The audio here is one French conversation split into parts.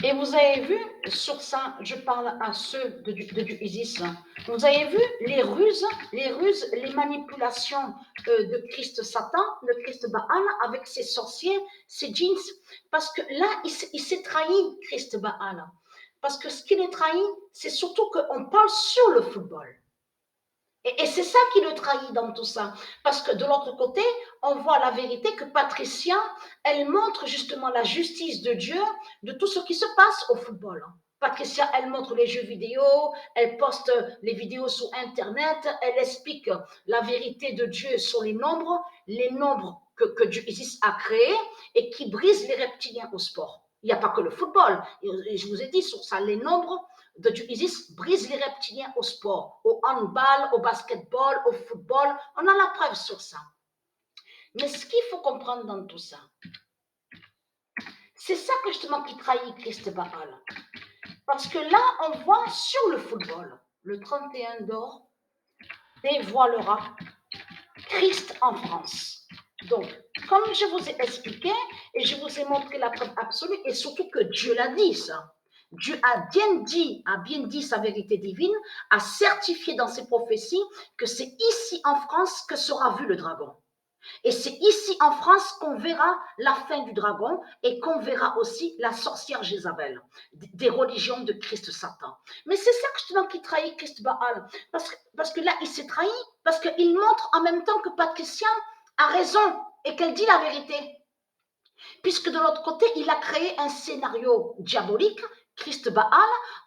Et vous avez vu, sur ça, je parle à ceux du ISIS, vous avez vu les manipulations de Christ Satan, de Christ Baal, avec ses sorciers, ses djinns, parce que là, il s'est trahi, Christ Baal. Parce que ce qu'il est trahi, c'est surtout qu'on parle sur le football. Et c'est ça qui le trahit dans tout ça. Parce que de l'autre côté, on voit la vérité que Patricia, elle montre justement la justice de Dieu de tout ce qui se passe au football. Patricia, elle montre les jeux vidéo, elle poste les vidéos sur Internet, elle explique la vérité de Dieu sur les nombres que Dieu Isis a créés et qui brisent les reptiliens au sport. Il n'y a pas que le football. Et je vous ai dit sur ça, les nombres de Dieu Isis brisent les reptiliens au sport, au handball, au basketball, au football. On a la preuve sur ça. Mais ce qu'il faut comprendre dans tout ça, c'est ça que justement qui trahit Christ Baal. Parce que là, on voit sur le football, le 31 d'or dévoilera Christ en France. Donc, comme je vous ai expliqué et je vous ai montré la preuve absolue, et surtout que Dieu l'a dit ça. Dieu a bien dit sa vérité divine, a certifié dans ses prophéties que c'est ici en France que sera vu le dragon. Et c'est ici en France qu'on verra la fin du dragon et qu'on verra aussi la sorcière Jézabel, des religions de Christ Satan. Mais c'est ça justement qui trahit Christ Baal. Parce que là, il s'est trahi, parce qu'il montre en même temps que Patricia a raison et qu'elle dit la vérité. Puisque de l'autre côté, il a créé un scénario diabolique, Christ Baal,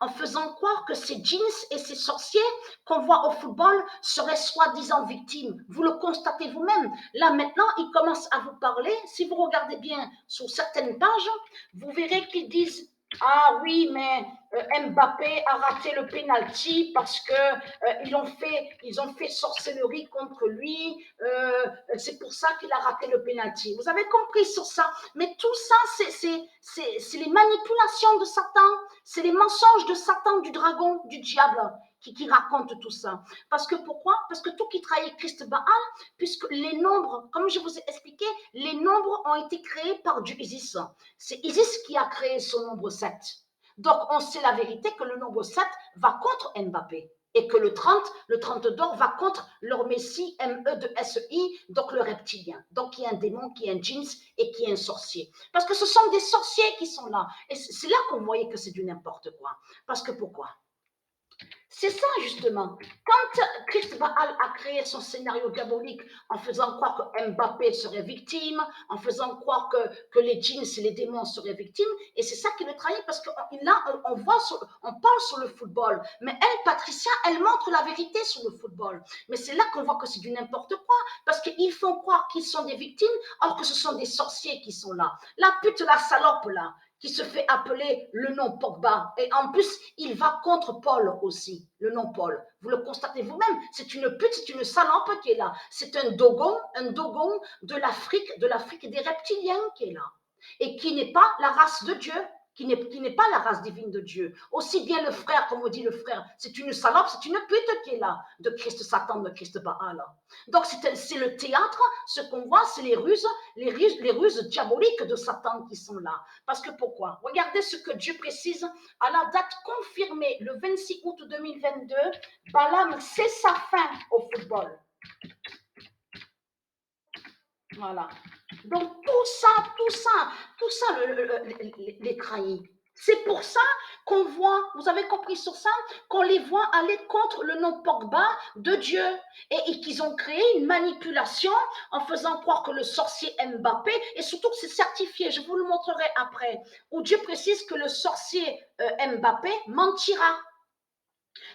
en faisant croire que ces djinns et ces sorciers qu'on voit au football seraient soi-disant victimes. Vous le constatez vous-même. Là, maintenant, il commence à vous parler. Si vous regardez bien sur certaines pages, vous verrez qu'ils disent ah oui, mais Mbappé a raté le penalty parce que ils ont fait sorcellerie contre lui. C'est pour ça qu'il a raté le penalty. Vous avez compris sur ça. Mais tout ça, c'est les manipulations de Satan, c'est les mensonges de Satan, du dragon, du diable qui racontent tout ça. Parce que pourquoi? Parce que tout qui trahit Christ Baal, puisque les nombres, comme je vous ai expliqué, les nombres ont été créés par Dieu Isis. C'est Isis qui a créé ce nombre 7. Donc on sait la vérité que le nombre 7 va contre Mbappé. Et que le 30 d'or va contre leur messie ME de SEI, donc le reptilien. Donc il y a un démon, qui est un djinns et qui est un sorcier. Parce que ce sont des sorciers qui sont là. Et c'est là qu'on voyait que c'est du n'importe quoi. Parce que pourquoi? C'est ça justement. Quand Christ Baal a créé son scénario diabolique en faisant croire que Mbappé serait victime, en faisant croire que les djinns et les démons seraient victimes, et c'est ça qui le trahit parce que là, on parle sur le football, mais elle, Patricia, elle montre la vérité sur le football. Mais c'est là qu'on voit que c'est du n'importe quoi, parce qu'ils font croire qu'ils sont des victimes, alors que ce sont des sorciers qui sont là. La pute, la salope là, qui se fait appeler le nom Pogba. Et en plus, il va contre Paul aussi, le nom Paul. Vous le constatez vous-même, c'est une pute, c'est une salope qui est là. C'est un dogon de l'Afrique des reptiliens qui est là. Et qui n'est pas la race de Dieu, qui n'est pas la race divine de Dieu. Aussi bien le frère, comme on dit le frère, c'est une salope, c'est une pute qui est là, de Christ Satan, de Christ Baal. Donc c'est le théâtre, ce qu'on voit, c'est les ruses diaboliques de Satan qui sont là. Parce que pourquoi? Regardez ce que Dieu précise à la date confirmée, le 26 août 2022, Balaam c'est sa fin au football. Voilà. Donc tout ça les trahit. C'est pour ça qu'on voit, vous avez compris sur ça, qu'on les voit aller contre le nom Pogba de Dieu et qu'ils ont créé une manipulation en faisant croire que le sorcier Mbappé, et surtout que c'est certifié, je vous le montrerai après, où Dieu précise que le sorcier Mbappé mentira.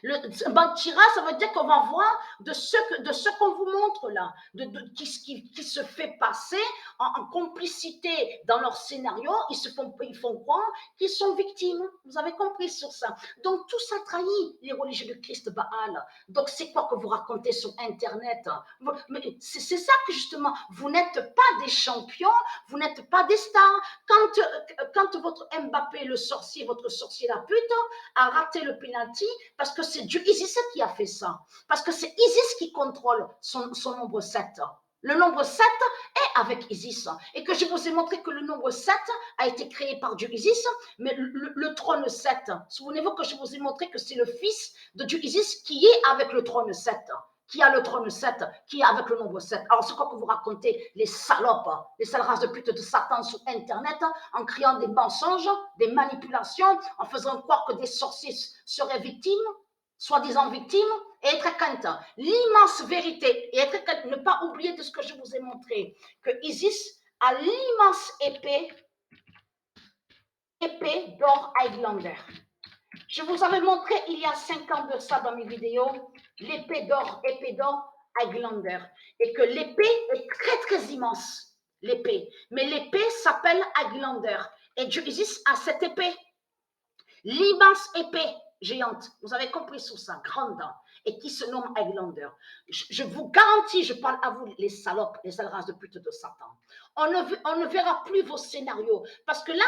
Le mentira, ça veut dire qu'on va voir de ce qu'on vous montre là, qui se fait passer en complicité dans leur scénario, ils font croire qu'ils sont victimes. Vous avez compris sur ça. Donc tout ça trahit les religieux de Christ Baal. Donc c'est quoi que vous racontez sur Internet? C'est ça que justement, vous n'êtes pas des champions, vous n'êtes pas des stars. Quand votre Mbappé, le sorcier, votre sorcier la pute, a raté le penalty, parce que c'est Dieu Isis qui a fait ça. Parce que c'est Isis qui contrôle son nombre 7. Le nombre 7 est avec Isis. Et que je vous ai montré que le nombre 7 a été créé par Dieu Isis, mais le trône 7, souvenez-vous que je vous ai montré que c'est le fils de Dieu Isis qui est avec le trône 7. Qui a le trône 7, qui est avec le nombre 7. Alors, c'est quoi que vous racontez, les salopes, les sales races de pute de Satan sur Internet, en créant des mensonges, des manipulations, en faisant croire que des sorciers seraient victimes, soi-disant victimes, et être quinte. L'immense vérité, et être quinte, ne pas oublier de ce que je vous ai montré, que Isis a l'immense épée d'or Highlander. Je vous avais montré il y a 5 ans de ça dans mes vidéos, épée d'or Highlander. Et que l'épée est très très immense, l'épée. Mais l'épée s'appelle Highlander. Et Dieu Isis a cette épée, l'immense épée géante. Vous avez compris sur ça, grande, et qui se nomme Highlander. Je vous garantis, je parle à vous, les salopes, les sales races de pute de Satan. On ne verra plus vos scénarios. Parce que là,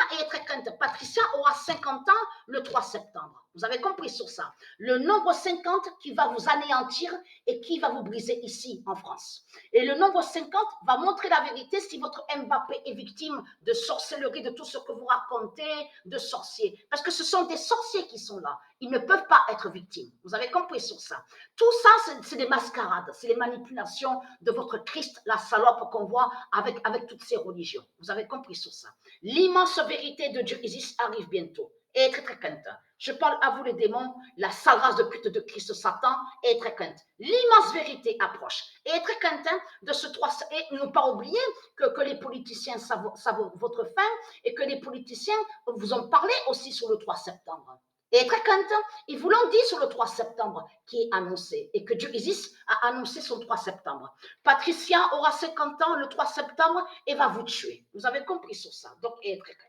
Patricia aura 50 ans le 3 septembre. Vous avez compris sur ça. Le nombre 50 qui va vous anéantir et qui va vous briser ici en France. Et le nombre 50 va montrer la vérité si votre Mbappé est victime de sorcellerie, de tout ce que vous racontez, de sorciers. Parce que ce sont des sorciers qui sont là. Ils ne peuvent pas être victimes. Vous avez compris sur ça. Tout ça, c'est des mascarades, c'est les manipulations de votre Christ, la salope qu'on voit avec toutes ces religions. Vous avez compris sur ça. L'immense vérité de Dieu Isis arrive bientôt. Et très très quinte. Je parle à vous les démons, la sale race de pute de Christ Satan est très quinte. L'immense vérité approche. Et très quinte de ce 3. Et ne pas oublier que les politiciens savent votre fin et que les politiciens vous ont parlé aussi sur le 3 septembre. Et très content, ils vous l'ont dit sur le 3 septembre qui est annoncé et que Dieu Isis a annoncé son 3 septembre. Patricia aura 50 ans le 3 septembre et va vous tuer. Vous avez compris sur ça. Donc, et très content.